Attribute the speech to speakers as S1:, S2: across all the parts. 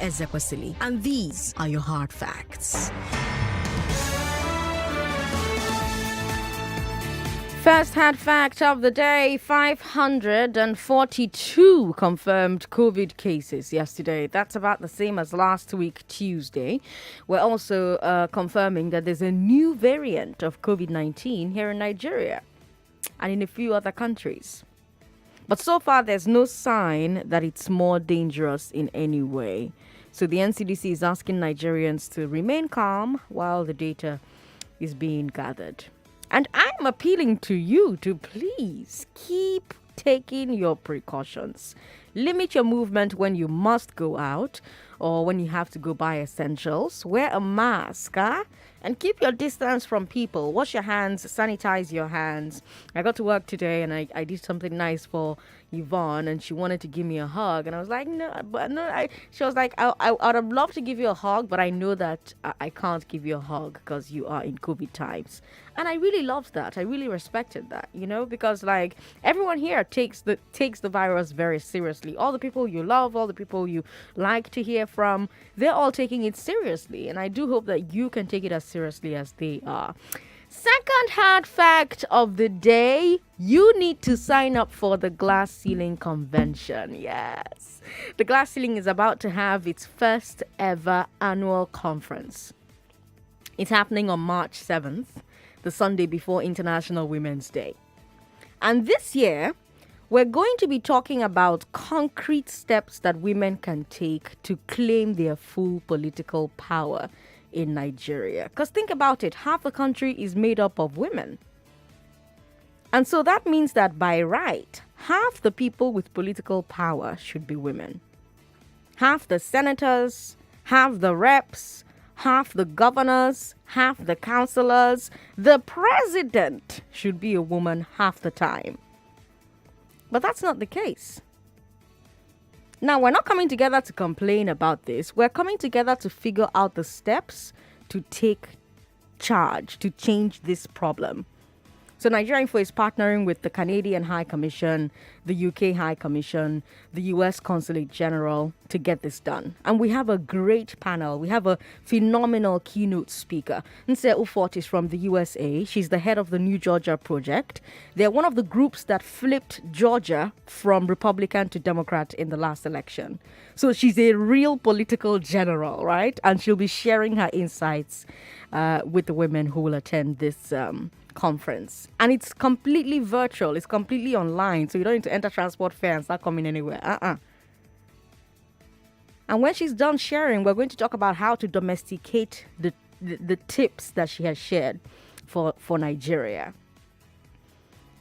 S1: Ezekwesili, and these are your hard facts.
S2: First hard fact of the day, 542 confirmed COVID cases yesterday. That's about the same as last week, Tuesday. We're also confirming that there's a new variant of COVID-19 here in Nigeria and in a few other countries. But so far, there's no sign that it's more dangerous in any way. So the NCDC is asking Nigerians to remain calm while the data is being gathered. And I'm appealing to you to please keep taking your precautions. Limit your movement when you must go out or when you have to go buy essentials. Wear a mask, and keep your distance from people. Wash your hands, sanitize your hands. I got to work today and I did something nice for Yvonne and she wanted to give me a hug. And I was like, she was like, I would have loved to give you a hug, but I know that I can't give you a hug because you are in COVID times. And I really loved that. I really respected that, because like everyone here takes the virus very seriously. All the people you love, all the people you like to hear from, they're all taking it seriously. And I do hope that you can take it as seriously as they are. Second hard fact of the day, you need to sign up for the Glass Ceiling Convention. Yes. The Glass Ceiling is about to have its first ever annual conference. It's happening on March 7th, the Sunday before International Women's Day. And this year, we're going to be talking about concrete steps that women can take to claim their full political power in Nigeria. Because think about it, half the country is made up of women. And so that means that by right, half the people with political power should be women. Half the senators, half the reps, half the governors, half the councillors, the president should be a woman half the time. But that's not the case. Now, we're not coming together to complain about this. We're coming together to figure out the steps to take charge, to change this problem. So Nigeria Info is partnering with the Canadian High Commission, the UK High Commission, the US Consulate General to get this done. And we have a great panel. We have a phenomenal keynote speaker. Nse Ufort is from the USA. She's the head of the New Georgia Project. They're one of the groups that flipped Georgia from Republican to Democrat in the last election. So she's a real political general, right? And she'll be sharing her insights with the women who will attend this conference. And it's completely virtual. It's completely online. So you don't need to enter transport fare and start coming anywhere. And when she's done sharing, we're going to talk about how to domesticate the tips that she has shared for Nigeria.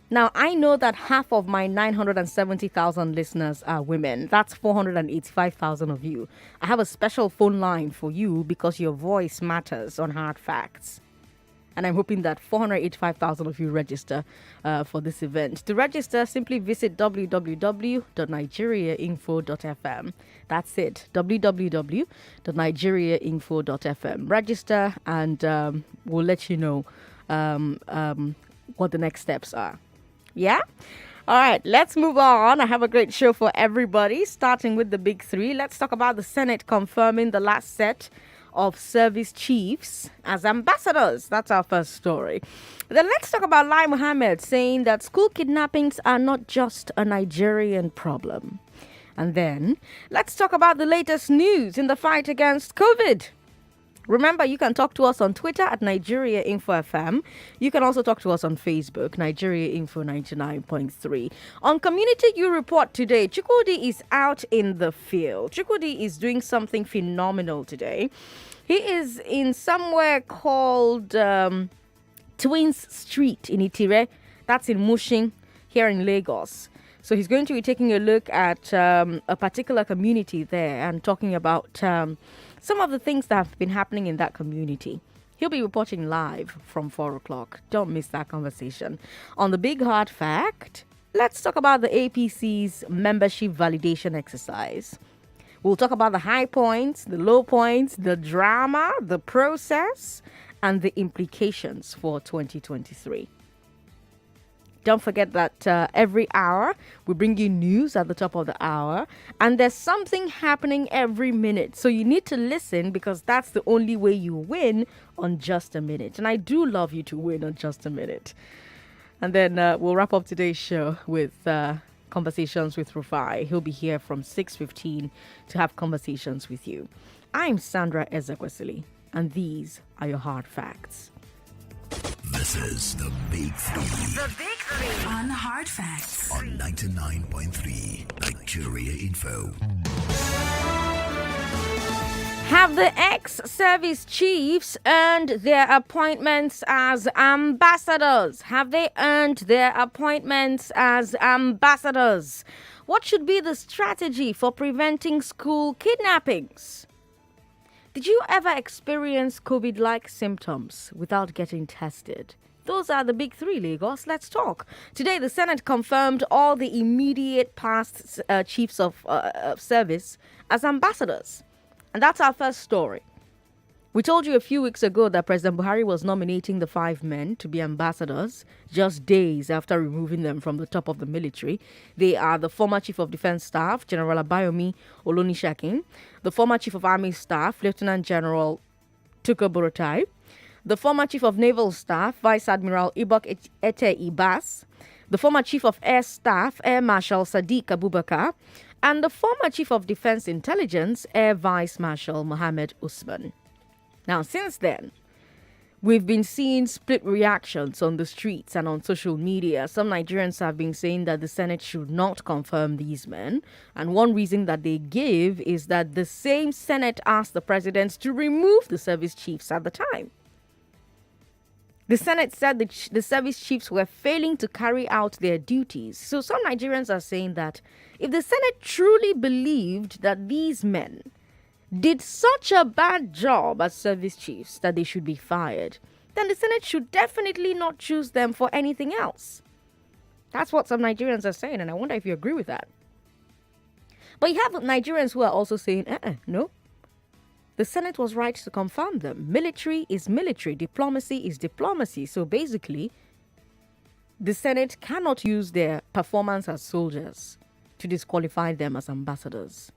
S2: Now, I know that half of my 970,000 listeners are women. That's 485,000 of you. I have a special phone line for you because your voice matters on Hard Facts. And I'm hoping that 485,000 of you register for this event. To register, simply visit www.nigeriainfo.fm. That's it, www.nigeriainfo.fm. Register and we'll let you know what the next steps are. Yeah? All right, let's move on. I have a great show for everybody, starting with the big three. Let's talk about the Senate confirming the last set of service chiefs as ambassadors. That's our first story. Then let's talk about Lai Mohammed saying that school kidnappings are not just a Nigerian problem. And then let's talk about the latest news in the fight against COVID. Remember, you can talk to us on Twitter at Nigeria Info FM. You can also talk to us on Facebook, Nigeria Info 99.3. On Community You Report today, Chukwudi is out in the field. Chukwudi is doing something phenomenal today. He is in somewhere called Twins Street in Itire. That's in Mushin, here in Lagos. So he's going to be taking a look at a particular community there and talking about some of the things that have been happening in that community. He'll be reporting live from 4 o'clock. Don't miss that conversation. On the Big Hard Fact, let's talk about the APC's membership validation exercise. We'll talk about the high points, the low points, the drama, the process, and the implications for 2023. Don't forget that every hour we bring you news at the top of the hour, and there's something happening every minute. So you need to listen because that's the only way you win on Just a Minute. And I do love you to win on Just a Minute. And then we'll wrap up today's show with Conversations with Rufai. He'll be here from 6:15 to have conversations with you. I'm Sandra Ezekwesili, and these are your hard facts.
S3: This is the Big Three.
S1: The Big Three on Hard Facts
S3: On 99.3 Nigeria Info.
S2: Have the ex-service chiefs earned their appointments as ambassadors? Have they earned their appointments as ambassadors? What should be the strategy for preventing school kidnappings? Did you ever experience COVID-like symptoms without getting tested? Those are the big three, Lagos. Let's talk. Today, the Senate confirmed all the immediate past chiefs of service as ambassadors. And that's our first story. We told you a few weeks ago that President Buhari was nominating the 5 men to be ambassadors just days after removing them from the top of the military. They are the former Chief of Defense Staff, General Abayomi Olonishakin, the former Chief of Army Staff, Lieutenant General Tukur Buratai, the former Chief of Naval Staff, Vice Admiral Ibok Ete Ibas, the former Chief of Air Staff, Air Marshal Sadiq Abubakar, and the former Chief of Defense Intelligence, Air Vice Marshal Mohammed Usman. Now, since then, we've been seeing split reactions on the streets and on social media. Some Nigerians have been saying that the Senate should not confirm these men. And one reason that they give is that the same Senate asked the president to remove the service chiefs at the time. The Senate said that the service chiefs were failing to carry out their duties. So some Nigerians are saying that if the Senate truly believed that these men did such a bad job as service chiefs that they should be fired, then the Senate should definitely not choose them for anything else. That's what some Nigerians are saying, and I wonder if you agree with that. But you have Nigerians who are also saying, no. The Senate was right to confirm them. Military is military. Diplomacy is diplomacy. So basically, the Senate cannot use their performance as soldiers to disqualify them as ambassadors.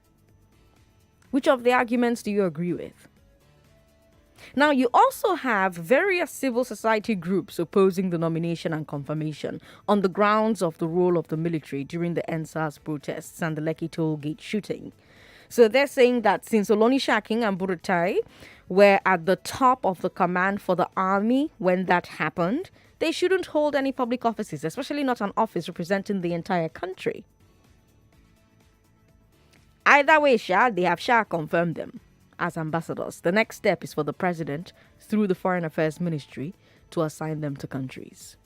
S2: Which of the arguments do you agree with? Now, you also have various civil society groups opposing the nomination and confirmation on the grounds of the role of the military during the NSAS protests and the Lekki toll gate shooting. So they're saying that since Olonishakin and Buratai were at the top of the command for the army when that happened, they shouldn't hold any public offices, especially not an office representing the entire country. Either way, they have confirmed them as ambassadors. The next step is for the president, through the Foreign Affairs Ministry, to assign them to countries.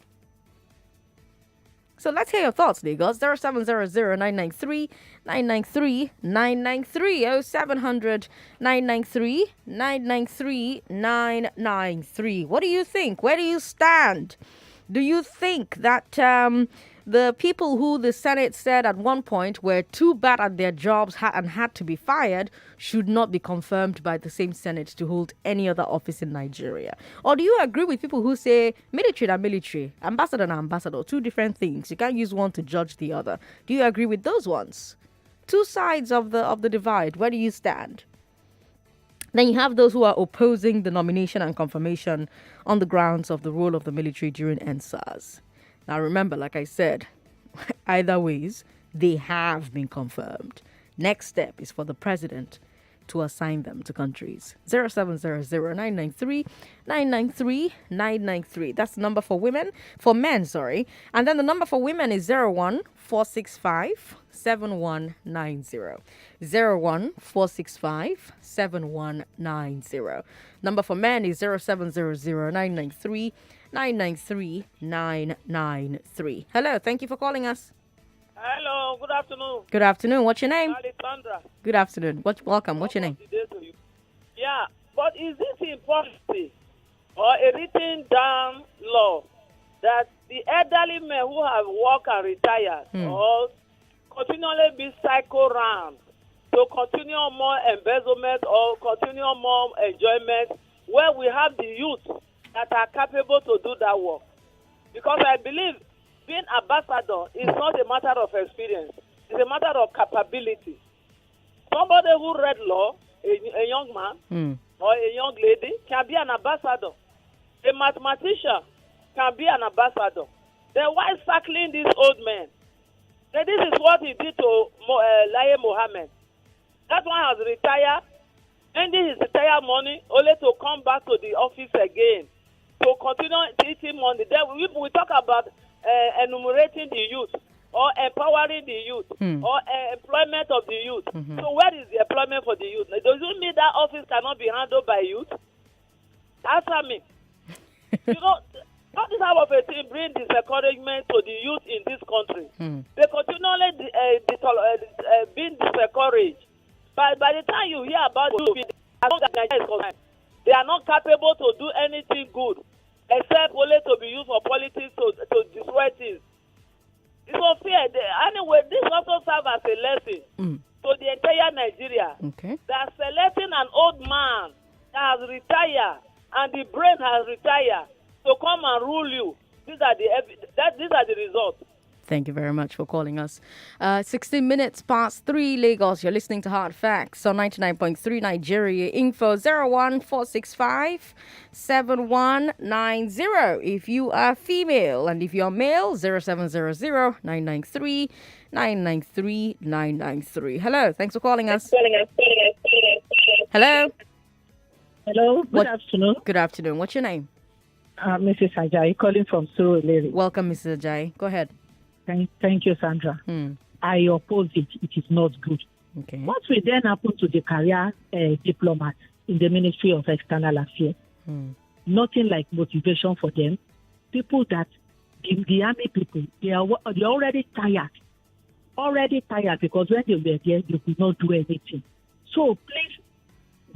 S2: So let's hear your thoughts, Lagos. 0700-993-993, 0700-993, 993. What do you think? Where do you stand? Do you think that the people who the Senate said at one point were too bad at their jobs and had to be fired should not be confirmed by the same Senate to hold any other office in Nigeria? Or do you agree with people who say military and military, ambassador and ambassador, two different things? You can't use one to judge the other. Do you agree with those ones? Two sides of the divide. Where do you stand? Then you have those who are opposing the nomination and confirmation on the grounds of the role of the military during NSAS. Now remember, like I said, either ways, they have been confirmed. Next step is for the president to assign them to countries. 0700-993-993. That's the number for women, for men, sorry. And then the number for women is 01465-7190. 01465-7190. Number for men is 0700-993-993. Hello, thank you for calling us.
S4: Hello, good afternoon.
S2: Good afternoon. What's your name?
S4: Alexandra.
S2: Good afternoon. Welcome. What's your name?
S4: Yeah, but is this in policy or a written down law that the elderly men who have worked and retired or continually be cycle round to continue more embezzlement or continue more enjoyment where we have the youth that are capable to do that work? Because I believe being ambassador is not a matter of experience. It's a matter of capability. Somebody who read law, a young man or a young lady, can be an ambassador. A mathematician can be an ambassador. Then why circling this old man? Then this is what he did to Laye Mohammed. That one has retired, ending his retired money, only to come back to the office again, to continue eating money. Then we talk about enumerating the youth, or empowering the youth, or employment of the youth. So where is the employment for the youth? Does it mean that office cannot be handled by youth? Answer me. All this type of a thing brings discouragement to the youth in this country. They continually being discouraged. By the time you hear about youth, they are not capable to do anything good, except only to be used for politics to destroy things. It's unfair. Anyway, this also serves as a lesson to the entire Nigeria. Okay. They are selecting an old man that has retired and the brain has retired to come and rule you. These are the results.
S2: Thank you very much for calling us. 16 minutes past 3 Lagos. You're listening to Hard Facts on 99.3 Nigeria. Info 01465 7190. If you are female, and if you're male, 0700 993 993 993. Hello. Thanks for calling us. Hello.
S5: Hello. Good afternoon.
S2: Good afternoon. What's your name?
S5: Mrs. Ajayi, calling from Surulere.
S2: Welcome, Mrs. Ajayi. Go ahead.
S5: Thank you, Sandra. I oppose it. It is not good.
S2: Okay.
S5: What will then happen to the career diplomats in the Ministry of External Affairs? Nothing like motivation for them. People that, the army people, they're already tired. Already tired because when they were there, they could not do anything. So please,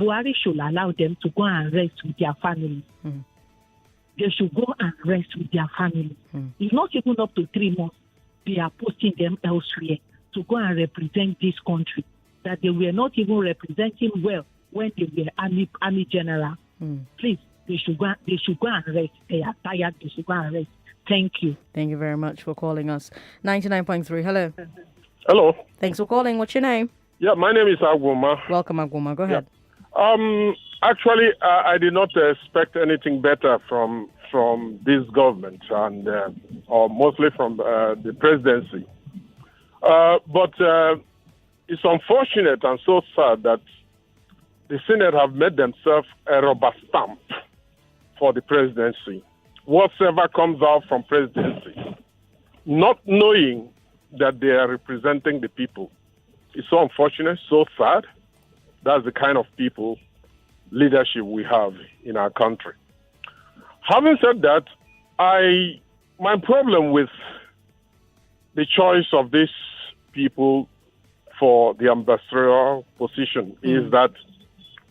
S5: Buhari should allow them to go and rest with their families. They should go and rest with their families. It's not even up to 3 months. They are posting them elsewhere to go and represent this country that they were not even representing well when they were army general. Please, they should go and rest. They are tired. They should go and rest. Thank you.
S2: Thank you very much for calling us. 99.3. Hello.
S6: Hello.
S2: Thanks for calling. What's your name?
S6: Yeah, my name is Agwoma.
S2: Welcome, Agwoma. Go ahead.
S6: Actually, I did not expect anything better from this government and or mostly from the presidency. But it's unfortunate and so sad that the Senate have made themselves a rubber stamp for the presidency. Whatever comes out from presidency, not knowing that they are representing the people. It's so unfortunate, so sad. That's the kind of people, leadership we have in our country. Having said that, my problem with the choice of these people for the ambassadorial position is that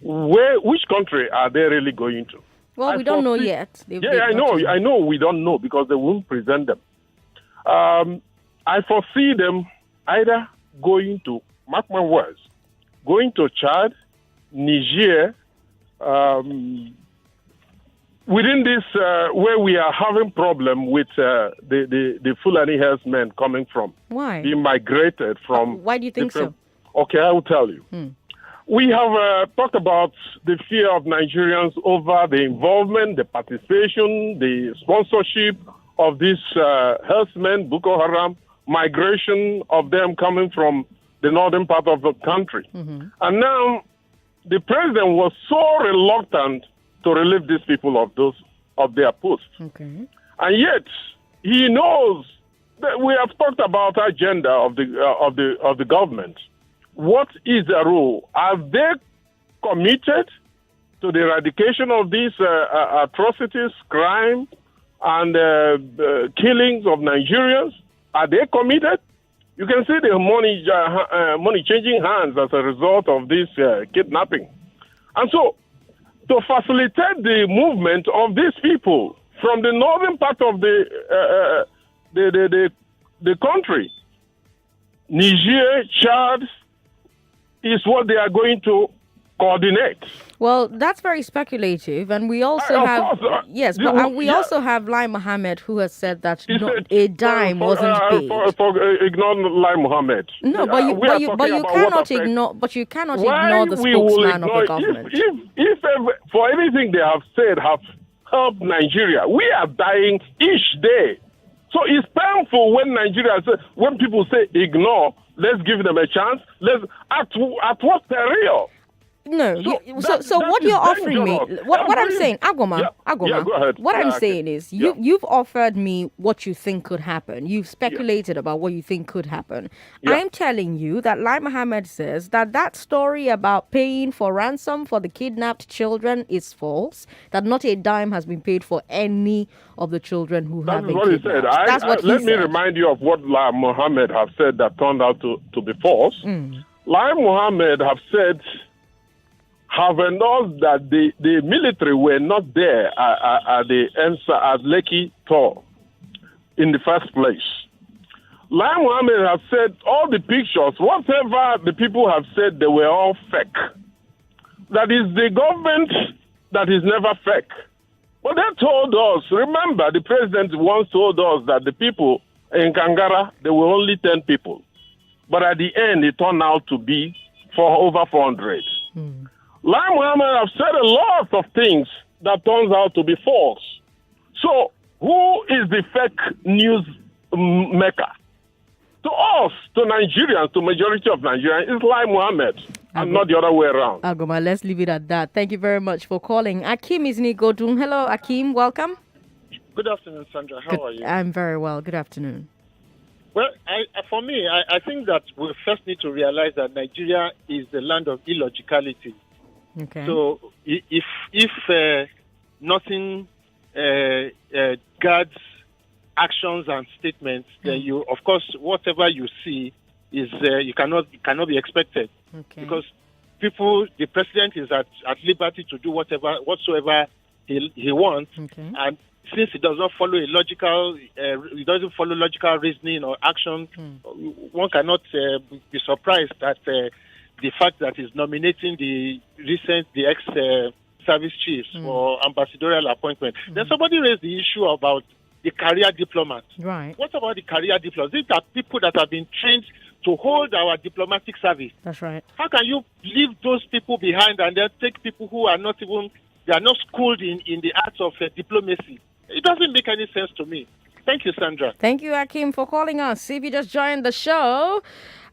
S6: which country are they really going to?
S2: Well, we don't know yet.
S6: I know we don't know because they won't present them. I foresee them either going to, mark my words, going to Chad, Niger, within this, where we are having problem with the Fulani herdsmen coming from.
S2: Why?
S6: Being migrated from.
S2: Why do you think so?
S6: Okay, I will tell you. We have talked about the fear of Nigerians over the involvement, the participation, the sponsorship of these herdsmen, Boko Haram, migration of them coming from the northern part of the country. And now the president was so reluctant to relieve these people of their posts. Okay. And yet he knows that we have talked about the agenda of the government. What is the rule? Are they committed to the eradication of these atrocities, crime, and killings of Nigerians? Are they committed? You can see the money changing hands as a result of this kidnapping. And so, to facilitate the movement of these people from the northern part of the country, Niger, Chad, is what they are going to coordinate.
S2: Well, that's very speculative, and we also
S6: Of
S2: have
S6: course,
S2: yes, but we also have Lai Mohammed, who has said that
S6: He said,
S2: a dime wasn't paid.
S6: Ignore Lai Mohammed.
S2: No, but you cannot ignore. But you cannot ignore the spokesman of the government.
S6: If for anything they have said have helped Nigeria, we are dying each day. So it's painful when people say ignore. Let's give them a chance. At what peril?
S2: No, so what you're offering me, what I'm saying, Agoma,
S6: go ahead.
S2: What I'm saying is, you've offered me what you think could happen. You've speculated about what you think could happen. I'm telling you that Lai Mohammed says that story about paying for ransom for the kidnapped children is false, that not a dime has been paid for any of the children who have been kidnapped. That's what he said.
S6: Let me remind you of what Lai Mohammed have said that turned out to be false. Lai Mohammed have said, have endorsed that the military were not there at the at Lekki tour in the first place. Lai Mohammed has said all the pictures, whatever the people have said, they were all fake. That is the government that is never fake. But they told us, remember, the president once told us that the people in Kangara, there were only 10 people. But at the end, it turned out to be over 400. Lai Mohammed have said a lot of things that turns out to be false. So, who is the fake news maker? To us, to Nigerians, to majority of Nigerians, it's Lai Mohammed and not the other way around.
S2: Agoma, let's leave it at that. Thank you very much for calling. Akim is Nigodun. Hello, Akim. Welcome.
S7: Good afternoon, Sandra. How are you?
S2: I'm very well. Good afternoon.
S7: Well, for me, I think that we first need to realize that Nigeria is the land of illogicality.
S2: Okay.
S7: So if nothing guards actions and statements, then you, of course, whatever you see is you cannot be expected.
S2: Okay.
S7: Because the president is at liberty to do whatsoever he wants, and since it does not follow it doesn't follow logical reasoning or action, one cannot be surprised that the fact that he's nominating the ex-service chiefs for ambassadorial appointment. Then somebody raised the issue about the career diplomats.
S2: Right.
S7: What about the career diplomats? These are people that have been trained to hold our diplomatic service.
S2: That's right.
S7: How can you leave those people behind and then take people who are not schooled in the arts of diplomacy? It doesn't make any sense to me. Thank you, Sandra.
S2: Thank you, Akim, for calling us. If you just joined the show,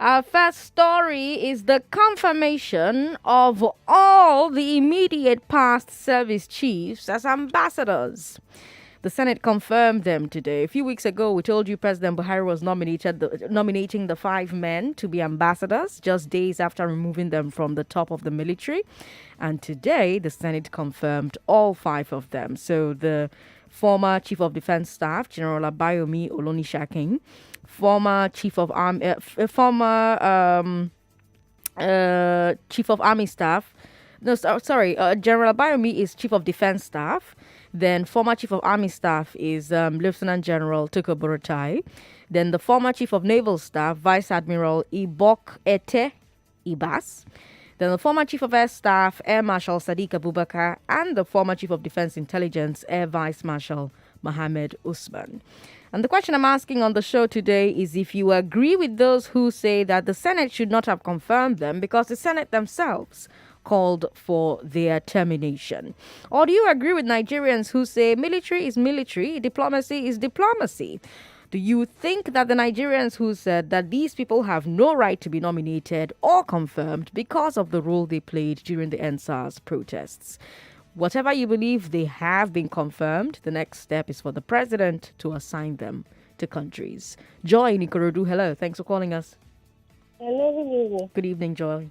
S2: our first story is the confirmation of all the immediate past service chiefs as ambassadors. The Senate confirmed them today. A few weeks ago, we told you President Buhari was nominating the 5 men to be ambassadors just days after removing them from the top of the military. And today, the Senate confirmed all 5 of them. So the former Chief of Defense Staff, General Abayomi Olonishakin, former Chief of Army Staff. General Abayomi is Chief of Defense Staff. Then former Chief of Army Staff is Lieutenant General Tukur Buratai. Then the former Chief of Naval Staff, Vice Admiral Ibok Ete Ibas. Then the former Chief of Air Staff, Air Marshal Sadiq Abubakar, and the former Chief of Defense Intelligence, Air Vice Marshal Mohammed Usman. And the question I'm asking on the show today is if you agree with those who say that the Senate should not have confirmed them because the Senate themselves called for their termination. Or do you agree with Nigerians who say military is military, diplomacy is diplomacy? Do you think that the Nigerians who said that these people have no right to be nominated or confirmed because of the role they played during the NSAS protests? Whatever you believe, they have been confirmed. The next step is for the president to assign them to countries. Joy in Ikorodu, hello. Thanks for calling us.
S8: Hello, good evening.
S2: Good evening, Joy.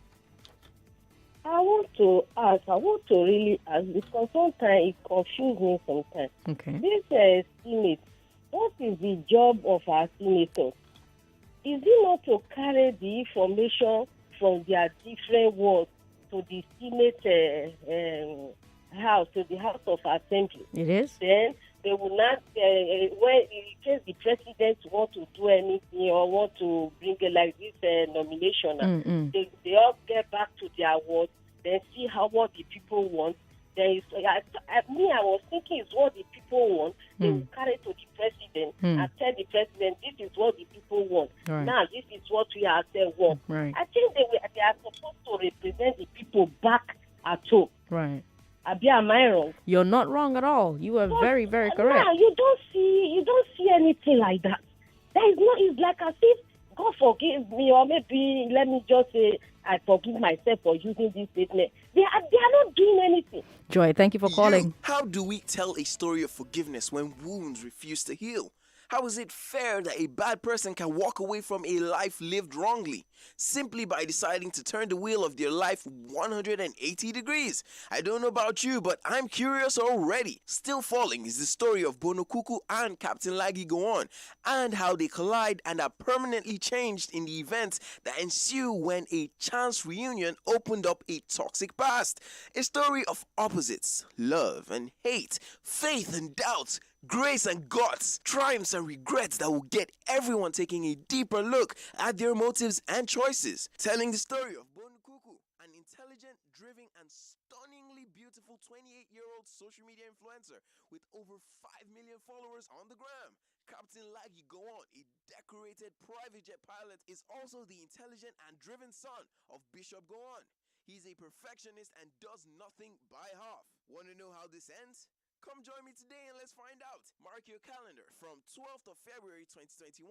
S8: I want to really ask because sometimes it confuses me sometimes.
S2: Okay.
S8: This Senate, what is the job of our senators? Is it not to carry the information from their different wards to the Senate House, to the House of Assembly?
S2: It is.
S8: Then they will not, when in case the president want to do anything or want to bring like this nomination, they all get back to their wards, then see the people want, there is I was thinking it's what the people want. They will carry to the president and tell the president this is what the people want.
S2: Right.
S8: Now this is what we ourselves want.
S2: Right.
S8: I think they are supposed to represent the people back at home.
S2: Right.
S8: Abi, am I wrong?
S2: You're not wrong at all. You are very, very correct.
S8: Now you don't see anything like that. There is no. It's like as if God forgive me, or maybe let me just say I forgive myself for using this statement. They are not doing anything.
S2: Joy, thank you for calling.
S9: How do we tell a story of forgiveness when wounds refuse to heal? How is it fair that a bad person can walk away from a life lived wrongly simply by deciding to turn the wheel of their life 180 degrees? I don't know about you, but I'm curious already. Still Falling is the story of Bono Kuku and Captain Lagi Go On, and how they collide and are permanently changed in the events that ensue when a chance reunion opened up a toxic past. A story of opposites, love and hate, faith and doubt, grace and guts, triumphs and regrets that will get everyone taking a deeper look at their motives and choices. Telling the story of Bono Kuku, an intelligent, driven, and stunningly beautiful 28-year-old social media influencer with over 5 million followers on the gram. Captain Lagi Go On, a decorated private jet pilot, is also the intelligent and driven son of Bishop Go On. He's a perfectionist and does nothing by half. Want to know how this ends? Come join me today and let's find out. Mark your calendar from 12th of February 2021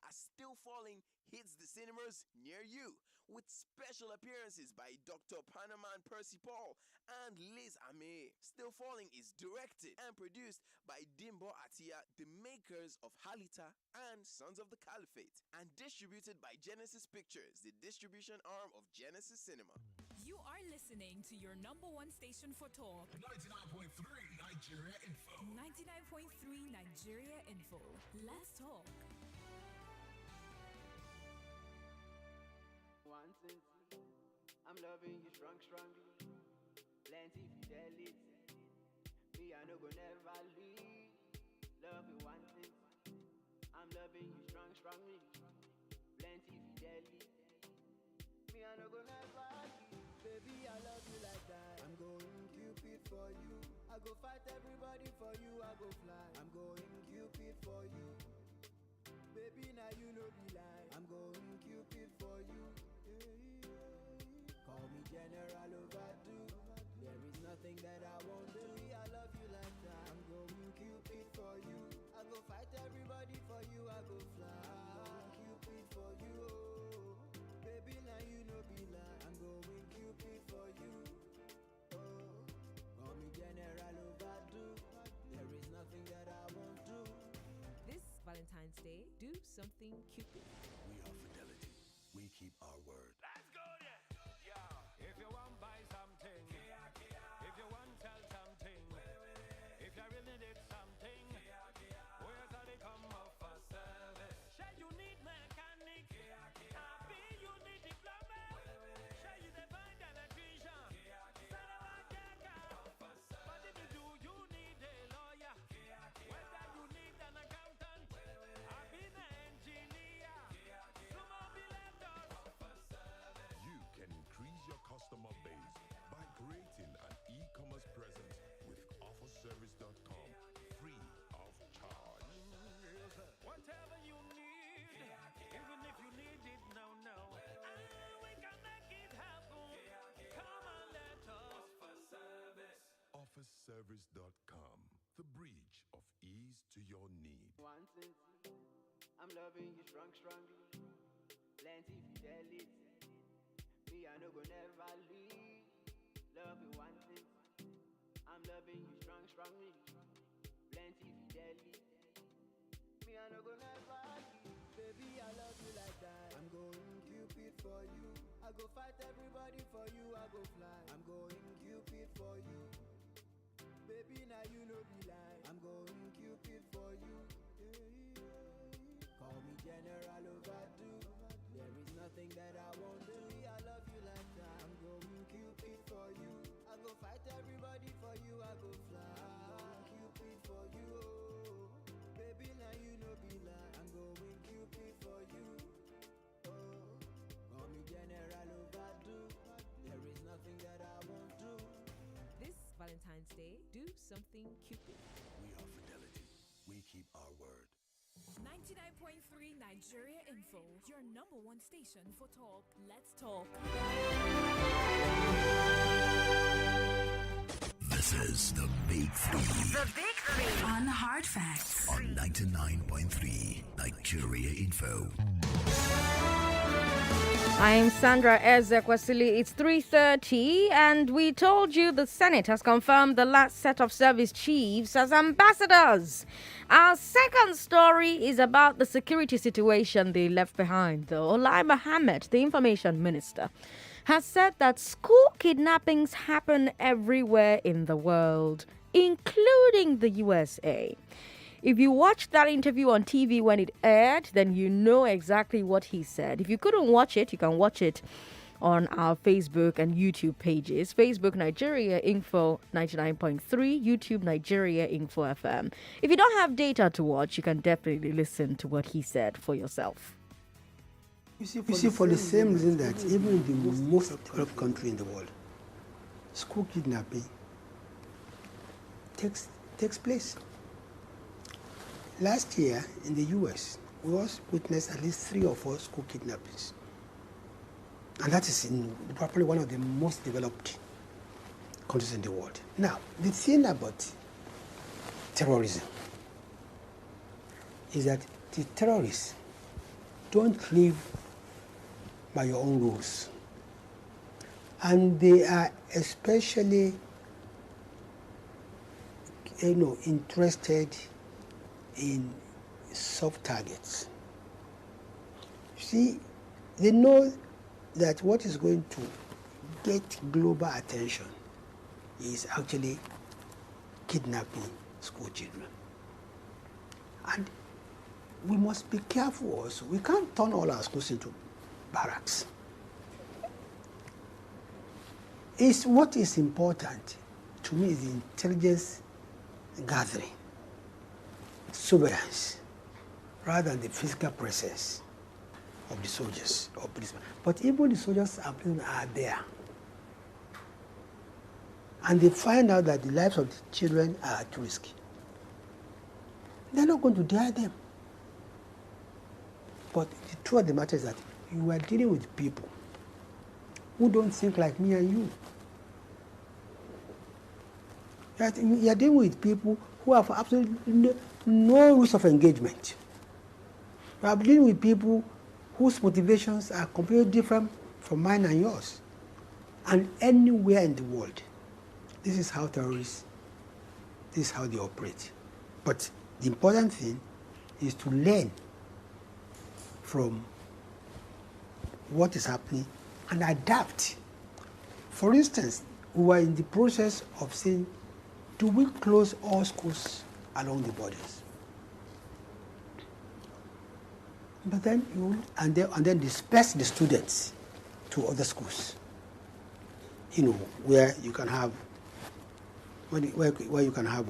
S9: as Still Falling hits the cinemas near you, with special appearances by Dr. Panaman Percy Paul and Liz Ame. Still Falling is directed and produced by Dimbo Atia, the makers of Halita and Sons of the Caliphate, and distributed by Genesis Pictures, the distribution arm of Genesis Cinema.
S1: You are listening to your number one station for talk.
S3: 99.3 Nigeria Info.
S1: 99.3 Nigeria Info. Let's talk.
S10: One thing, I'm loving you strongly. Plenty fidelity. Me, I no go never leave. Love you one thing. I'm loving you strongly. Plenty fidelity. Me, I no go never leave. Baby, I love you like that. I'm going Cupid for you. I go fight everybody for you. I go fly. I'm going Cupid for you. Baby, now you know the lie. I'm going Cupid for you. Call me General Overdue. There is nothing that I won't do. I love you like that. I'm going Cupid for you. I go fight everybody for you. I go fly. I'm going Cupid for you. Oh. Baby, now you know be lie. I'm going Cupid for you. Oh. Call me General Overdue. There is nothing that I won't do.
S11: This Valentine's Day, do something Cupid.
S3: We are fidelity. We keep our word.
S12: Let's go there. Yeah. If you want buy something, if you want sell something, if you really need something, where's all they come up for service? Say you need mechanic, happy you need diploma. Say you the find electrician, but if you do, you need a lawyer. Whether you need an accountant, I've been an engineer.
S3: You can increase your customer base by creating an e-commerce presence with offerservice.com free of charge.
S12: Whatever you need, even if you need it now, we can make it happen. Come on, let us for service.
S3: Offerservice.com, the bridge of ease to your need.
S10: One thing, I'm loving you strongly. Plenty fidelity. Me, I no go never leave. Love you one thing. I'm loving you strongly. Plenty fidelity. Me, I no go never leave. Baby, I love you like that. I'm going Cupid for you. I go fight everybody for you. I go fly. I'm going Cupid for you. Baby, now you know the lie. I'm going Cupid for you. Call me General Overdue. There is nothing that I won't do. I love you like that. I'm going Cupid for you. I go fight everybody for you. I go fly. Cupid for you. Oh. Baby, now you know be lie. I'm going Cupid for you. Oh. Call me General Overdue. There is nothing that I won't do.
S11: Valentine's Day, do something cupid.
S3: We are fidelity. We keep our word.
S1: 99.3 Nigeria Info, your number one station for talk. Let's talk.
S13: This is the Big Three.
S1: The Big Three on Hard Facts
S13: on 99.3 Nigeria Info.
S2: I'm Sandra Ezekwesili. It's 3:30, and we told you the Senate has confirmed the last set of service chiefs as ambassadors. Our second story is about the security situation they left behind, though. Olai Mohammed, the information minister, has said that school kidnappings happen everywhere in the world, including the USA. If you watched that interview on TV when it aired, then you know exactly what he said. If you couldn't watch it, you can watch it on our Facebook and YouTube pages. Facebook Nigeria Info 99.3, YouTube Nigeria Info FM. If you don't have data to watch, you can definitely listen to what he said for yourself.
S14: You see, for the same reason that even in the most developed country in the world, school kidnapping takes place. Last year in the US, we also witnessed at least 3 or 4 school kidnappings. And that is in probably one of the most developed countries in the world. Now, the thing about terrorism is that the terrorists don't live by your own rules. And they are especially, interested in soft targets. See, they know that what is going to get global attention is actually kidnapping school children. And we must be careful also. We can't turn all our schools into barracks. What is important to me is the intelligence gathering, surveillance, rather than the physical presence of the soldiers or policemen. But even the soldiers and policemen are there. And they find out that the lives of the children are at risk. They're not going to dare them. But the truth of the matter is that you are dealing with people who don't think like me and you. You are dealing with people who have absolutely no rules of engagement. You are dealing with people whose motivations are completely different from mine and yours. And anywhere in the world, this is how terrorists, this is how they operate. But the important thing is to learn from what is happening and adapt. For instance, we were in the process of saying, do we close all schools along the borders? But then and then disperse the students to other schools. Where you can have where you can have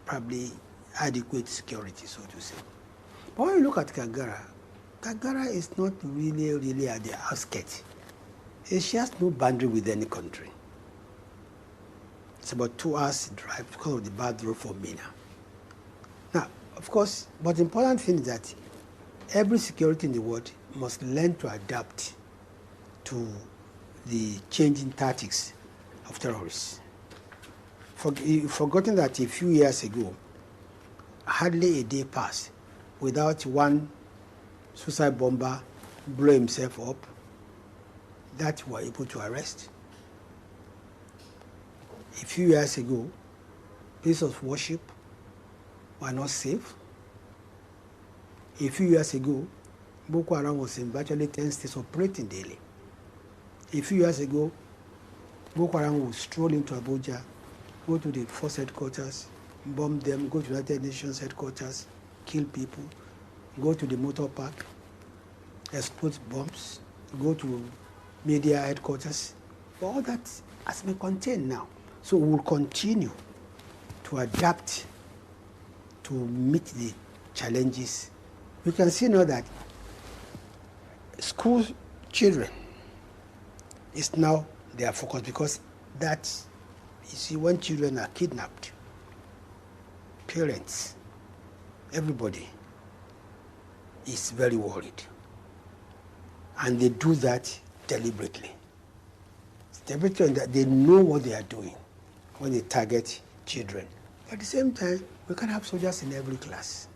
S14: probably adequate security, so to say. But when you look at Kagara is not really at the outskirts. It shares no boundary with any country. It's about 2 hours drive because of the bad road for Mina. Now, of course, but the important thing is that every security in the world must learn to adapt to the changing tactics of terrorists. You've forgotten that a few years ago, hardly a day passed without one suicide bomber blow himself up that we were able to arrest. A few years ago, places of worship were not safe. A few years ago, Boko Haram was in virtually 10 states operating daily. A few years ago, Boko Haram would stroll into Abuja, go to the force headquarters, bomb them, go to United Nations headquarters, kill people, go to the motor park, explode bombs, go to media headquarters. All that has been contained now. So we will continue to adapt to meet the challenges. We can see now that school children is now their focus because that You see, when children are kidnapped, parents, everybody is very worried. And they do that deliberately. It's deliberately that they know what they are doing when they target children. But at the same time, we can't have soldiers in every class.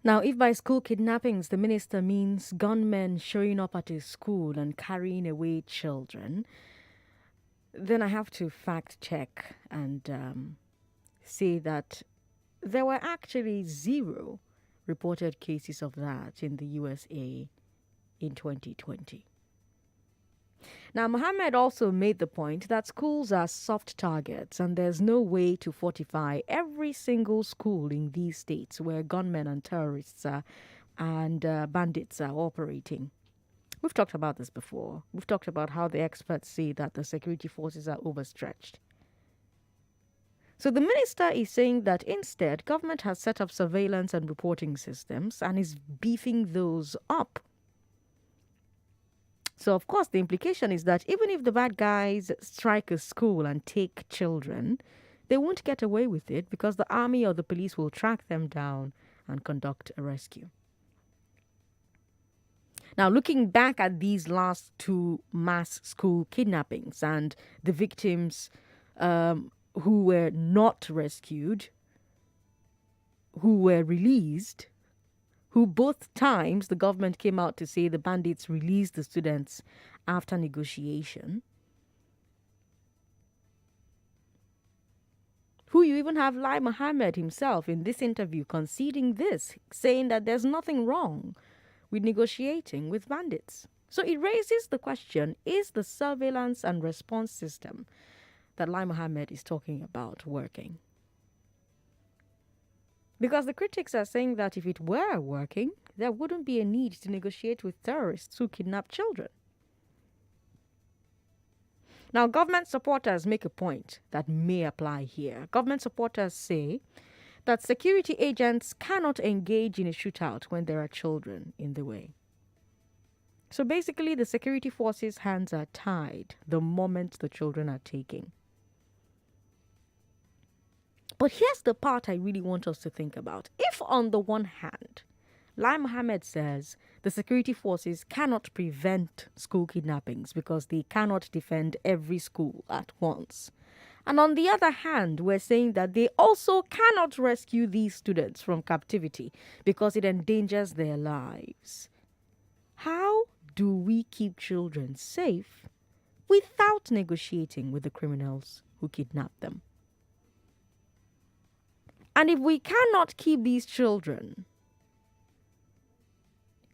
S2: Now, if by school kidnappings the minister means gunmen showing up at a school and carrying away children, then I have to fact check and say that there were actually 0 reported cases of that in the USA in 2020. Now, Mohammed also made the point that schools are soft targets and there's no way to fortify every single school in these states where gunmen and terrorists and bandits are operating. We've talked about this before. We've talked about how the experts say that the security forces are overstretched. So the minister is saying that instead, government has set up surveillance and reporting systems and is beefing those up. So, of course, the implication is that even if the bad guys strike a school and take children, they won't get away with it because the army or the police will track them down and conduct a rescue. Now, looking back at these last 2 mass school kidnappings and the victims who were not rescued, who were released, who both times the government came out to say the bandits released the students after negotiation, who you even have Lai Mohammed himself in this interview conceding this, saying that there's nothing wrong with negotiating with bandits. So it raises the question, is the surveillance and response system that Lai Mohammed is talking about working? Because the critics are saying that if it were working, there wouldn't be a need to negotiate with terrorists who kidnap children. Now, government supporters make a point that may apply here. Government supporters say that security agents cannot engage in a shootout when there are children in the way. So basically, the security forces' hands are tied the moment the children are taken. But here's the part I really want us to think about. If on the one hand, Lai Mohammed says the security forces cannot prevent school kidnappings because they cannot defend every school at once. And on the other hand, we're saying that they also cannot rescue these students from captivity because it endangers their lives. How do we keep children safe without negotiating with the criminals who kidnap them? And if we cannot keep these children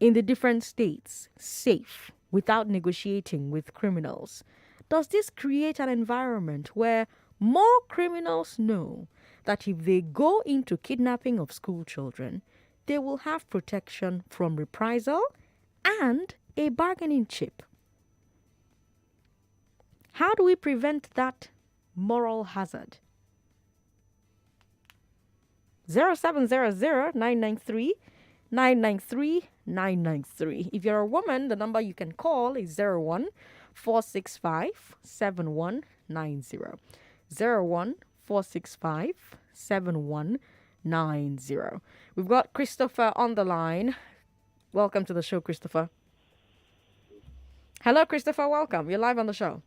S2: in the different states safe without negotiating with criminals, does this create an environment where more criminals know that if they go into kidnapping of school children, they will have protection from reprisal and a bargaining chip? How do we prevent that moral hazard? 0700-993-993-993. If you're a woman, the number you can call is 01-465-7190. 01-465-7190. We've got Christopher on the line. Welcome to the show, Christopher. Hello, Christopher. Welcome. You're live on the show.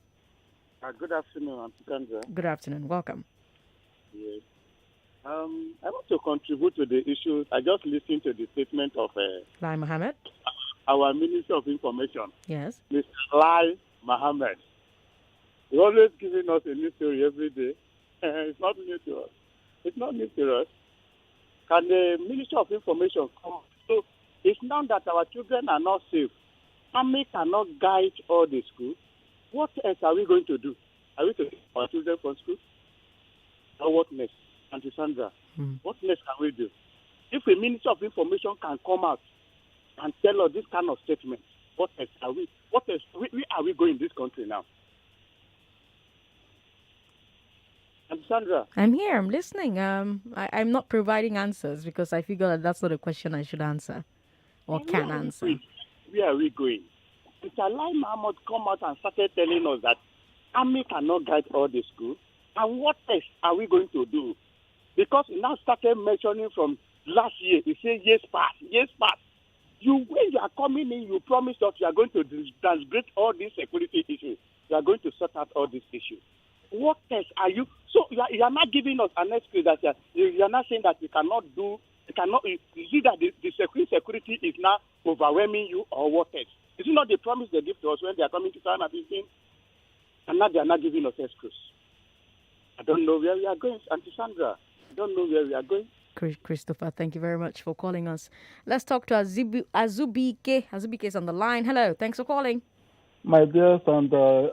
S15: Good afternoon, Auntie Sandra.
S2: Good afternoon. Welcome.
S15: Yes. I want to contribute to the issue. I just listened to the statement of
S2: Lai Mohammed,
S15: our Minister of Information.
S2: Yes.
S15: Mr. Lai Mohammed. He's always giving us a new story every day. It's not new to us. It's not new to us. Can the Minister of Information come? So it's now that our children are not safe. Army cannot guide all the schools. What else are we going to do? Are we to take our children from school? Or what next? Auntie Sandra, what next can we do? If a Minister of Information can come out and tell us this kind of statement, what else are we? What else? Where are we going in this country now? Auntie Sandra,
S2: I'm here. I'm listening. I'm not providing answers because I figure that that's not a question I should answer or can answer.
S15: Where are we going? Mr. Lai Mohammed come out and started telling us that Army cannot guide all the schools. And what else are we going to do? Because we now started mentioning from last year, we say yes pass, yes pass. When you are coming in, you promised us you are going to transgress all these security issues. You are going to sort out all these issues. What else are you? So you are not giving us an excuse that you are not saying that you cannot do. You cannot. You see that the security is now overwhelming you, or what else? Is it not the promise they give to us when they are coming to 2015? And now they are not giving us excuse. I don't know where we are going, Auntie Sandra. I don't know where we are going.
S2: Christopher, thank you very much for calling us. Let's talk to Azubike. Azubike is on the line. Hello, thanks for calling.
S16: My dear Sandra,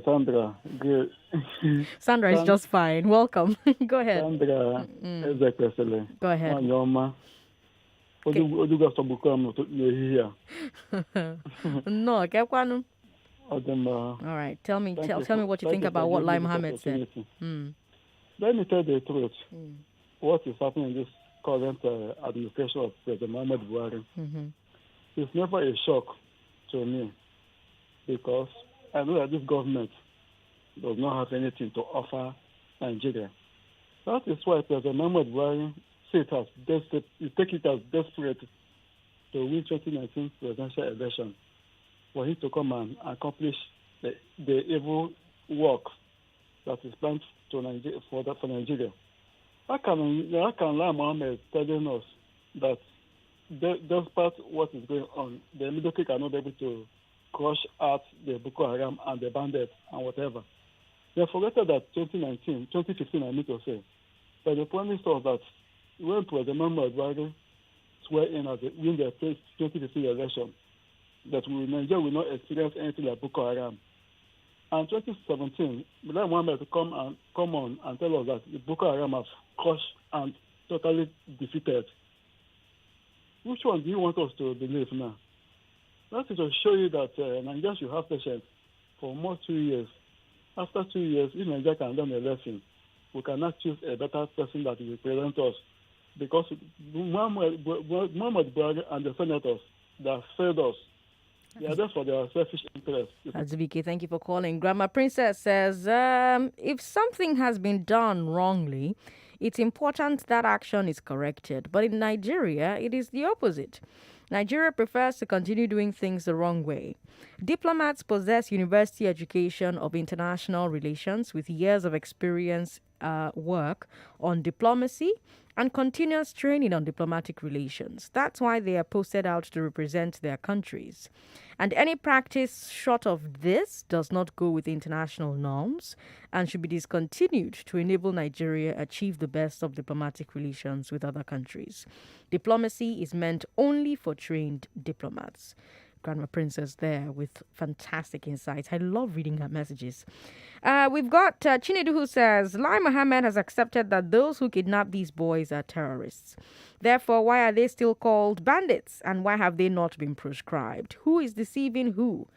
S16: Sandra, good.
S2: Sandra is just fine. Welcome. Go ahead.
S16: Sandra Ezekwesili.
S2: Go ahead. No, Kekwanu. All right. Tell me what you think about what Lai Mohammed said.
S16: Let me tell the truth. What is happening in this current administration of President Muhammad Buhari is never a shock to me, because I know that this government does not have anything to offer Nigeria. That is why President Muhammad Buhari take it as desperate to win 2019 presidential election, for him to come and accomplish the evil work that is planned to Nigeria, for Nigeria. How can Lai Mohammed telling us that despite what is going on, the military cannot be able to crush out the Boko Haram and the bandits and whatever? They forgot that 2015, I need to say, that they promised us that when President Muhammad Buhari swear in as win the 2015 election, that Nigeria will not experience anything like Boko Haram. And 2017, Lai Mohammed come on and tell us that the Boko Haram have crushed and totally defeated. Which one do you want us to believe now? That is to show you that Nigeria should have patience for more 2 years. After 2 years, if Nigeria can learn a lesson, we cannot choose a better person that will represent us. Because Muhammad Buhari and the senators that failed us, they are there for their selfish interests.
S2: Azubike, thank you for calling. Grandma Princess says, if something has been done wrongly, it's important that action is corrected. But in Nigeria, it is the opposite. Nigeria prefers to continue doing things the wrong way. Diplomats possess university education of international relations with years of experience work on diplomacy and continuous training on diplomatic relations. That's why they are posted out to represent their countries. And any practice short of this does not go with international norms and should be discontinued to enable Nigeria achieve the best of diplomatic relations with other countries. Diplomacy is meant only for trained diplomats. Grandma Princess there with fantastic insights. I love reading her messages. We've got Chinedu who says, Lai Mohammed has accepted that those who kidnap these boys are terrorists. Therefore, why are they still called bandits? And why have they not been proscribed? Who is deceiving who?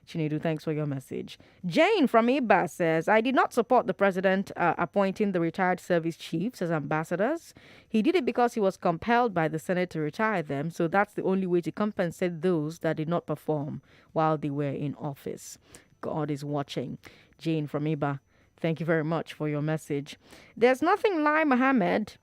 S2: Chinedu, thanks for your message. Jane from Iba says, I did not support the president appointing the retired service chiefs as ambassadors. He did it because he was compelled by the Senate to retire them, so that's the only way to compensate those that did not perform while they were in office. God is watching. Jane from Iba, thank you very much for your message. There's nothing Lai Mohammed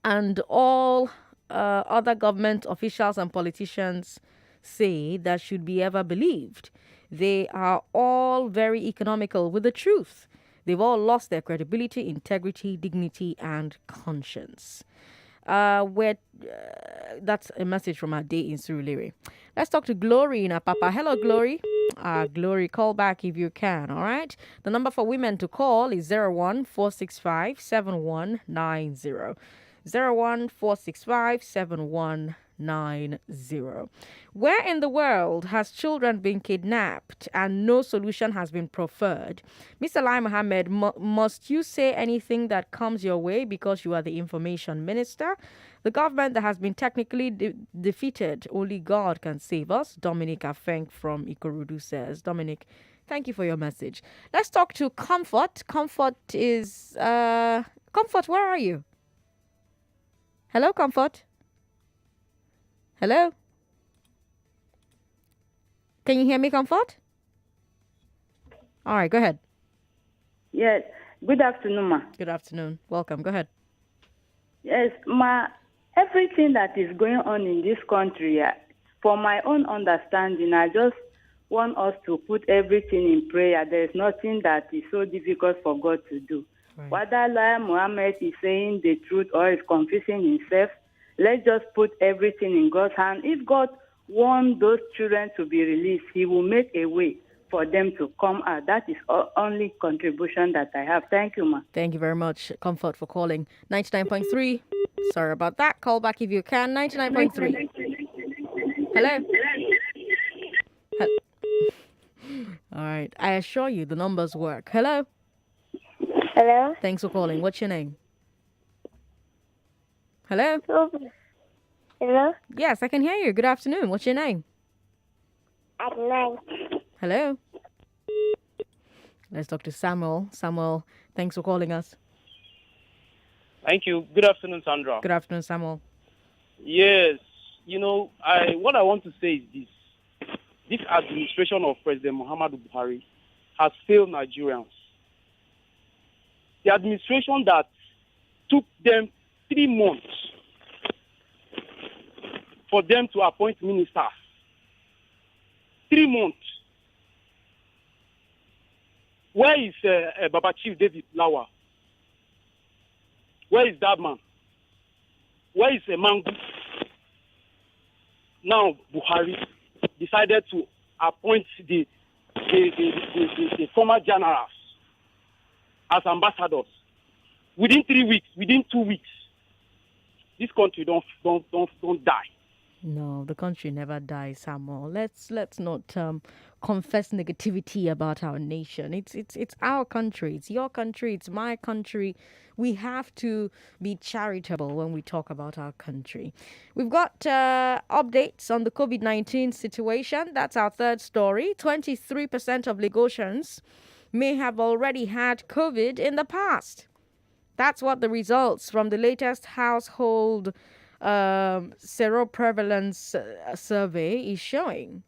S2: and all other government officials and politicians say that should be ever believed. They are all very economical with the truth. They've all lost their credibility, integrity, dignity, and conscience. That's a message from our day in Surulere. Let's talk to Glory in Apapa. Hello, Glory. Glory, call back if you can, all right? The number for women to call is 014657190. 014657190. Where in the world has children been kidnapped and no solution has been proffered? Mr. Lai Mohammed, must you say anything that comes your way because you are the information minister? The government that has been technically defeated, only God can save us. Dominic Afenk from Ikorodu says. Dominic, thank you for your message. Let's talk to Comfort. Comfort is... Comfort, where are you? Hello, Comfort? Hello? Can you hear me, Comfort? All right, go ahead.
S17: Yes. Good afternoon, ma.
S2: Good afternoon. Welcome. Go ahead.
S17: Yes, ma. Everything that is going on in this country, for my own understanding, I just want us to put everything in prayer. There is nothing that is so difficult for God to do.
S2: Right.
S17: Whether Lawyer Muhammad is saying the truth or is confusing himself, let's just put everything in God's hand. If God wants those children to be released, He will make a way for them to come out. That is only contribution that I have. Thank you, ma.
S2: Thank you very much, Comfort, for calling. 99.3. Sorry about that. Call back if you can. 99.3. Hello? All right. I assure you the numbers work. Hello?
S18: Hello?
S2: Thanks for calling. What's your name? Hello?
S18: Hello?
S2: Yes, I can hear you. Good afternoon. What's your name?
S18: At night.
S2: Hello? Let's talk to Samuel. Samuel, thanks for calling us.
S19: Thank you. Good afternoon, Sandra.
S2: Good afternoon, Samuel.
S19: Yes, what I want to say is this. This administration of President Muhammadu Buhari has failed Nigerians. The administration that took them 3 months for them to appoint ministers. 3 months. Where is Baba Chief David Lawa? Where is that man? Where is Mangu? Now Buhari decided to appoint the former generals as ambassadors. Within 3 weeks, within 2 weeks, this country don't die.
S2: No, the country never dies, Samuel. Let's not confess negativity about our nation. It's our country. It's your country. It's my country. We have to be charitable when we talk about our country. We've got updates on the COVID-19 situation. That's our third story. 23% of Lagosians may have already had COVID in the past. That's what the results from the latest household seroprevalence survey is showing.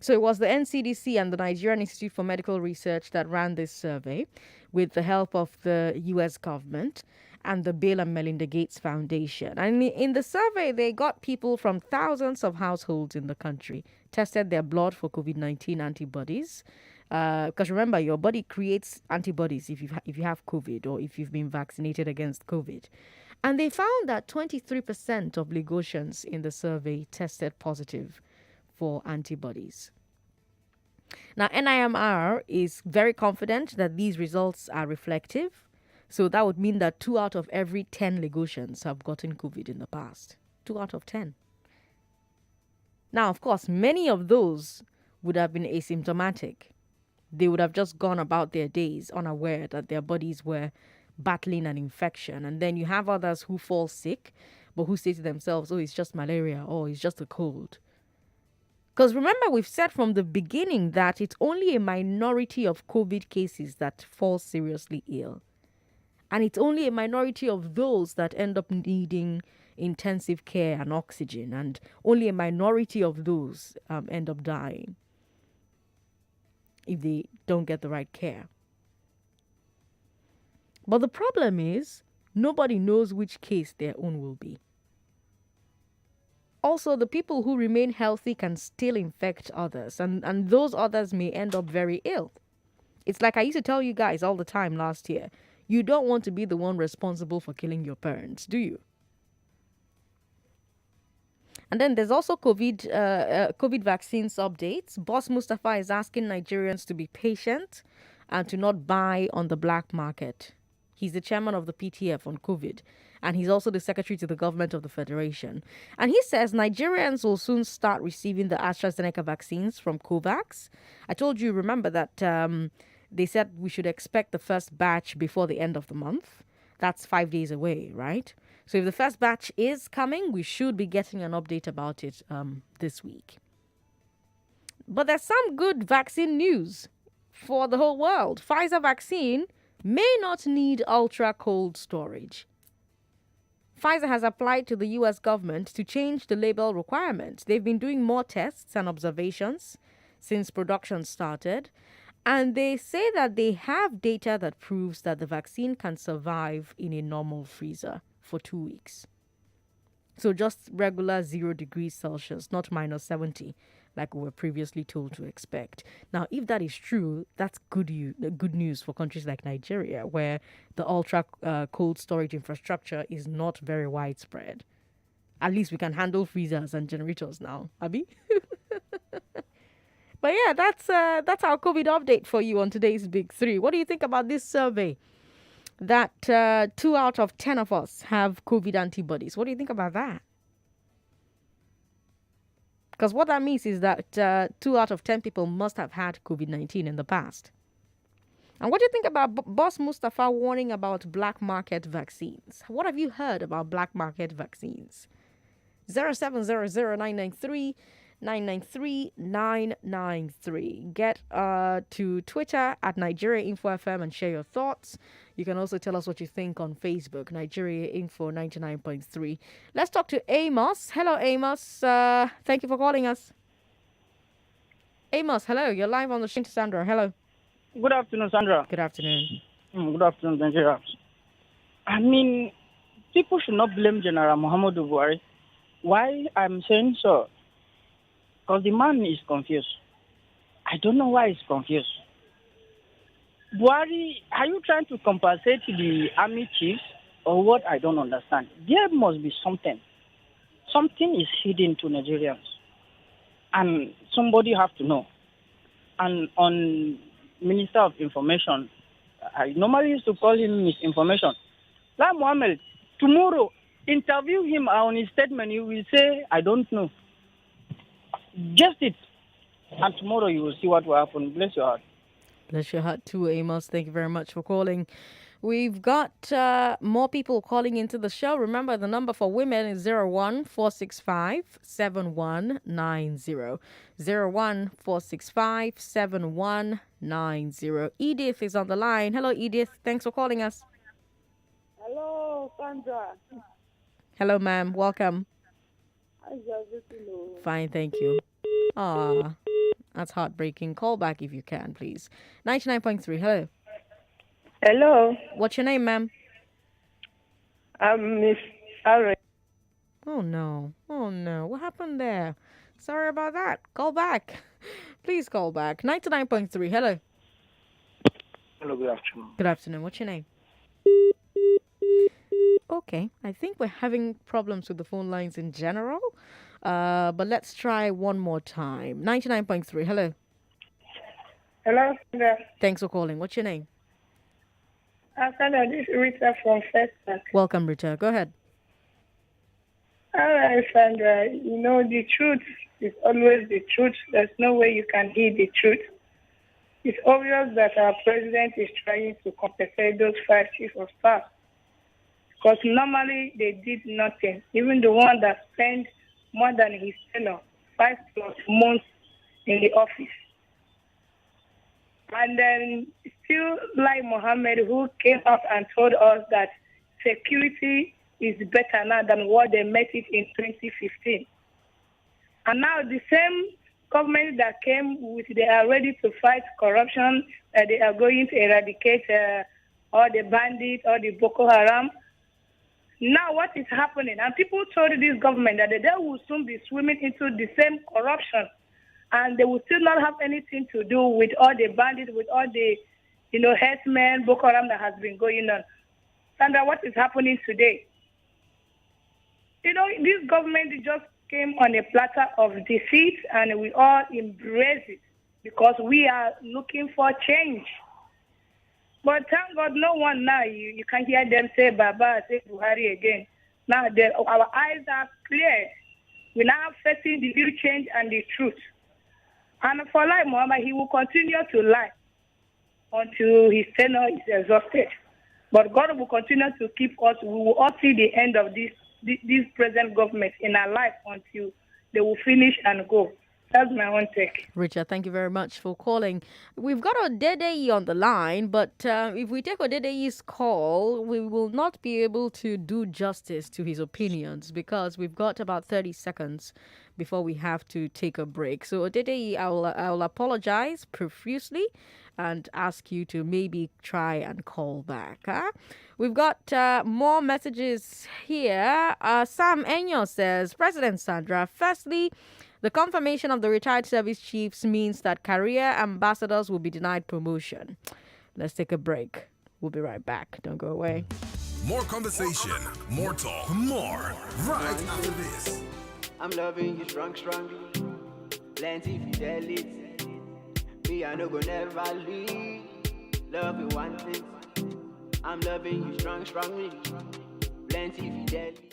S2: So it was the NCDC and the Nigerian Institute for Medical Research that ran this survey with the help of the U.S. government and the Bill and Melinda Gates Foundation. And in the survey, they got people from thousands of households in the country, tested their blood for COVID-19 antibodies. Because remember, your body creates antibodies if you have COVID or if you've been vaccinated against COVID. And they found that 23% of Lagosians in the survey tested positive for antibodies. Now, NIMR is very confident that these results are reflective. So that would mean that 2 out of every 10 Lagosians have gotten COVID in the past. 2 out of 10. Now, of course, many of those would have been asymptomatic. They would have just gone about their days unaware that their bodies were battling an infection. And then you have others who fall sick, but who say to themselves, oh, it's just malaria, or it's just a cold. Because remember, we've said from the beginning that it's only a minority of COVID cases that fall seriously ill. And it's only a minority of those that end up needing intensive care and oxygen. And only a minority of those end up dying if they don't get the right care. But the problem is, nobody knows which case their own will be. Also, the people who remain healthy can still infect others, and those others may end up very ill. It's like I used to tell you guys all the time last year, you don't want to be the one responsible for killing your parents, do you? And then there's also COVID vaccines updates. Boss Mustafa is asking Nigerians to be patient and to not buy on the black market. He's the chairman of the PTF on COVID, and he's also the secretary to the government of the federation. And he says Nigerians will soon start receiving the AstraZeneca vaccines from COVAX. I told you, remember that they said we should expect the first batch before the end of the month. That's 5 days away, right? So if the first batch is coming, we should be getting an update about it this week. But there's some good vaccine news for the whole world. Pfizer vaccine may not need ultra cold storage. Pfizer has applied to the U.S. government to change the label requirement. They've been doing more tests and observations since production started. And they say that they have data that proves that the vaccine can survive in a normal freezer for 2 weeks. So just regular 0 degrees Celsius, not minus 70, like we were previously told to expect. Now, if that is true, that's good news for countries like Nigeria, where the ultra cold storage infrastructure is not very widespread. At least we can handle freezers and generators now, Abby. But yeah, that's our COVID update for you on today's Big Three. What do you think about this survey? That 2 out of 10 of us have COVID antibodies. What do you think about that? Because what that means is that 2 out of 10 people must have had COVID-19 in the past. And what do you think about Boss Mustafa warning about black market vaccines? What have you heard about black market vaccines? 0700993 Get to Twitter at Nigeria Info FM and share your thoughts. You can also tell us what you think on Facebook, Nigeria Info 99.3. Let's talk to Amos. Hello, Amos. Thank you for calling us. Amos, hello. You're live on the show to Sandra. Hello.
S20: Good afternoon, Sandra.
S2: Good afternoon.
S20: Good afternoon, Nigeria. I mean, people should not blame General Muhammadu Buhari. Why I'm saying so? Because the man is confused. I don't know why he's confused. Buhari, are you trying to compensate the army chiefs or what? I don't understand. There must be something. Something is hidden to Nigerians. And somebody have to know. And on Minister of Information, I normally used to call him misinformation. Like Mohammed, tomorrow, interview him on his statement, he will say, I don't know. Just it. And tomorrow you will see what will happen. Bless your heart.
S2: Bless your heart too, Amos. Thank you very much for calling. We've got more people calling into the show. Remember, the number for women is 014657190. 014657190. Edith is on the line. Hello, Edith. Thanks for calling us.
S21: Hello, Sandra.
S2: Hello, ma'am. Welcome.
S21: How's everything?
S2: Fine, thank you. Ah, that's heartbreaking. Call back if you can, please. 99.3. Hello.
S21: Hello.
S2: What's your name, ma'am?
S21: I'm Miss Aaron.
S2: Oh, no. Oh, no. What happened there? Sorry about that. Call back. Please call back. 99.3. Hello.
S22: Hello, good afternoon.
S2: Good afternoon. What's your name? Okay. I think we're having problems with the phone lines in general. But let's try one more time. 99.3. Hello.
S21: Hello, Sandra.
S2: Thanks for calling. What's your name?
S21: Sandra, this is Rita from First Bank.
S2: Welcome, Rita. Go ahead.
S21: All right, Sandra. You know, the truth is always the truth. There's no way you can hide the truth. It's obvious that our president is trying to compensate those 5 chiefs of staff. Because normally they did nothing. Even the one that spent more than his tenure, 5+ months in the office. And then still like Mohammed, who came up and told us that security is better now than what they met it in 2015. And now the same government that came with, they are ready to fight corruption, they are going to eradicate all the bandits, all the Boko Haram. Now what is happening? And people told this government that they will soon be swimming into the same corruption. And they will still not have anything to do with all the bandits, with all the, herdsmen, Boko Haram that has been going on. Sandra, what is happening today? This government just came on a platter of defeat, and we all embrace it because we are looking for change. But thank God, no one now, you can hear them say Baba, say Buhari again. Now our eyes are clear. We're now facing the real change and the truth. And for like Muhammad, he will continue to lie until his tenure is exhausted. But God will continue to keep us. We will all see the end of this present government in our life until they will finish and go. That's my own take.
S2: Richard, thank you very much for calling. We've got Odedeyi on the line, but if we take Odedeyi's call, we will not be able to do justice to his opinions because we've got about 30 seconds before we have to take a break. So, Odede, I'll apologize profusely and ask you to maybe try and call back. Huh? We've got more messages here. Sam Enyo says, President Sandra, firstly, the confirmation of the retired service chiefs means that career ambassadors will be denied promotion. Let's take a break. We'll be right back. Don't go away.
S3: More conversation, more talk, more right after this.
S10: I'm loving you strongly. Plenty fidelity. Me, I no go never leave. Love you one thing. I'm loving you strongly. Plenty fidelity.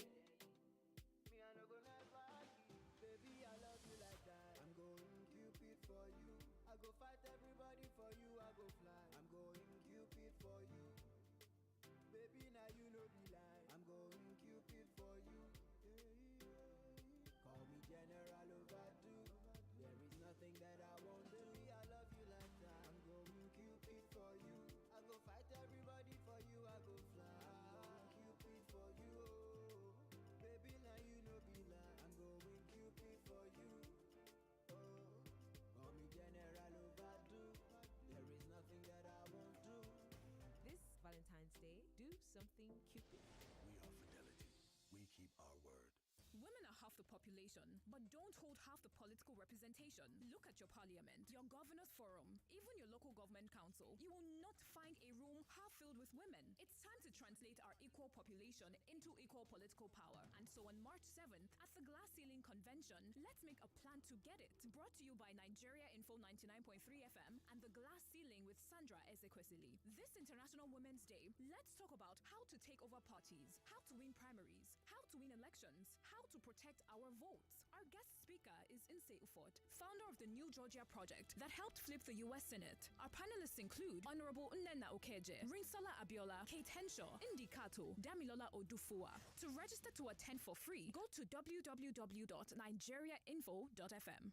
S11: Do something cupid.
S13: We are fidelity. We keep our word.
S1: Women are half the population, but don't hold half the political representation. Look at your parliament, your governor's forum, even your local government council. You will not find a room half filled with women. It's time to translate our equal population into equal political power. And so on March 7th, at the Glass Ceiling Convention, let's make a plan to get it. Brought to you by Nigeria Info 99.3 FM and the Glass Ceiling with Sandra Ezekwesili. This International Women's Day, let's talk about how to take over parties, how to win primaries, how to win elections, how to protect our votes. Our guest speaker is Inse Ufot, founder of the New Georgia Project that helped flip the U.S. Senate. Our panelists include Honorable Nnenna Okeje, Ringsola Abiola, Kate Henshaw, Indi Kato, Damilola Odufua. To register to attend for free, go to www.nigeriainfo.fm.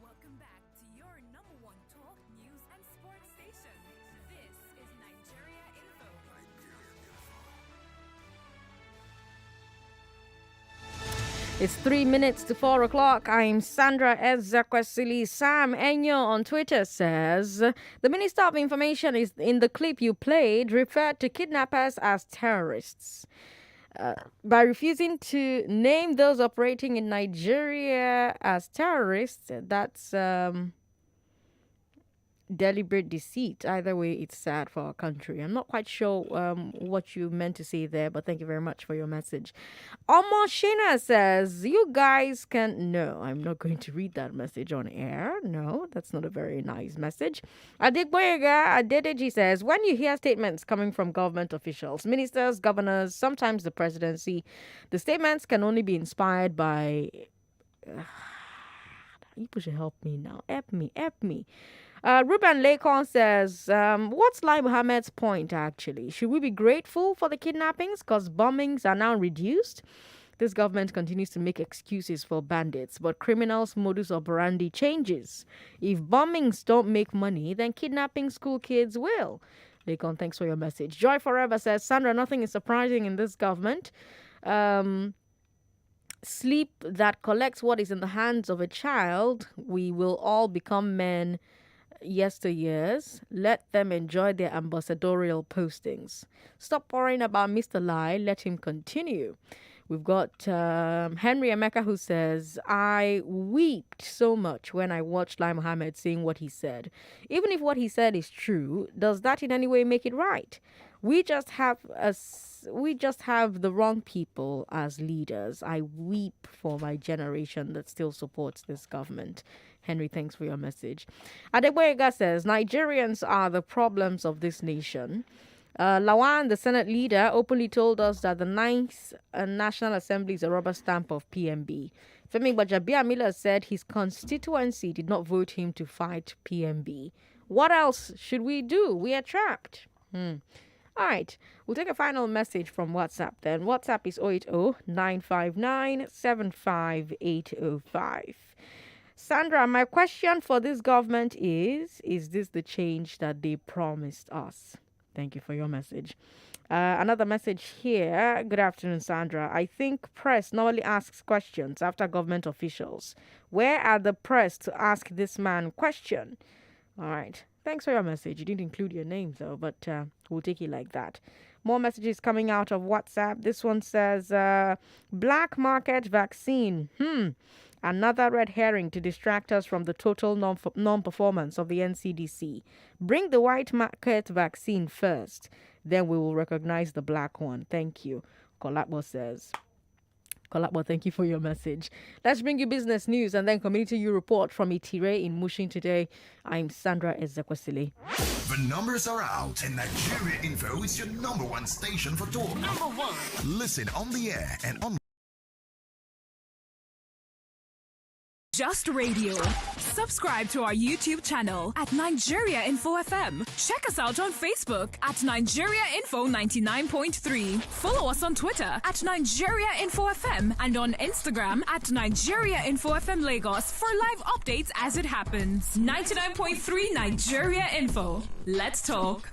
S1: Welcome back to your number one talk, news, and sports station. This is Nigeria Info.
S2: It's 3 minutes to 4 o'clock. I'm Sandra Ezekwesili. Sam Enyo on Twitter says, the Minister of Information is in the clip you played referred to kidnappers as terrorists. By refusing to name those operating in Nigeria as terrorists, that's deliberate deceit. Either way, it's sad for our country. I'm not quite sure what you meant to say there, but thank you very much for your message. Omo Shina says, you guys can... No, I'm not going to read that message on air. No, that's not a very nice message. Adigboyega Adedeji says, when you hear statements coming from government officials, ministers, governors, sometimes the presidency, the statements can only be inspired by... people should help me now. Help me. Ruben Lakon says, what's Lai Mohammed's point, actually? Should we be grateful for the kidnappings because bombings are now reduced? This government continues to make excuses for bandits, but criminals' modus operandi changes. If bombings don't make money, then kidnapping school kids will. Lakon, thanks for your message. Joy Forever says, Sandra, nothing is surprising in this government. Sleep that collects what is in the hands of a child. We will all become men yesteryears. Let them enjoy their ambassadorial postings. Stop worrying about Mr. Lai. Let him continue. We've got Henry Emeka who says, I wept so much when I watched Lai Mohammed saying what he said. Even if what he said is true, does that in any way make it right? We just have the wrong people as leaders. I weep for my generation that still supports this government. Henry, thanks for your message. Adeboyega says, Nigerians are the problems of this nation. Lawan, the Senate leader, openly told us that the 9th National Assembly is a rubber stamp of PMB. Femi Gbajabiamila said his constituency did not vote him to fight PMB. What else should we do? We are trapped. All right, we'll take a final message from WhatsApp then. WhatsApp is 080-959-75805. Sandra, my question for this government is this the change that they promised us? Thank you for your message. Another message here. Good afternoon, Sandra. I think press normally asks questions after government officials. Where are the press to ask this man question? All right. Thanks for your message. You didn't include your name, though, but we'll take it like that. More messages coming out of WhatsApp. This one says, black market vaccine. Another red herring to distract us from the total non-performance of the NCDC. Bring the white market vaccine first. Then we will recognize the black one. Thank you. Kolakbo says. Kolakbo, thank you for your message. Let's bring you business news and then community you report from Itire in Mushin today. I'm Sandra Ezekwesili.
S4: The numbers are out and Nigeria Info is your number one station for talk. Number one. Listen on the air and on
S1: Just Radio. Subscribe to our YouTube channel at Nigeria Info FM. Check us out on Facebook at Nigeria Info 99.3. Follow us on Twitter at Nigeria Info FM and on Instagram at Nigeria Info FM Lagos for live updates as it happens. 99.3 Nigeria Info. Let's talk.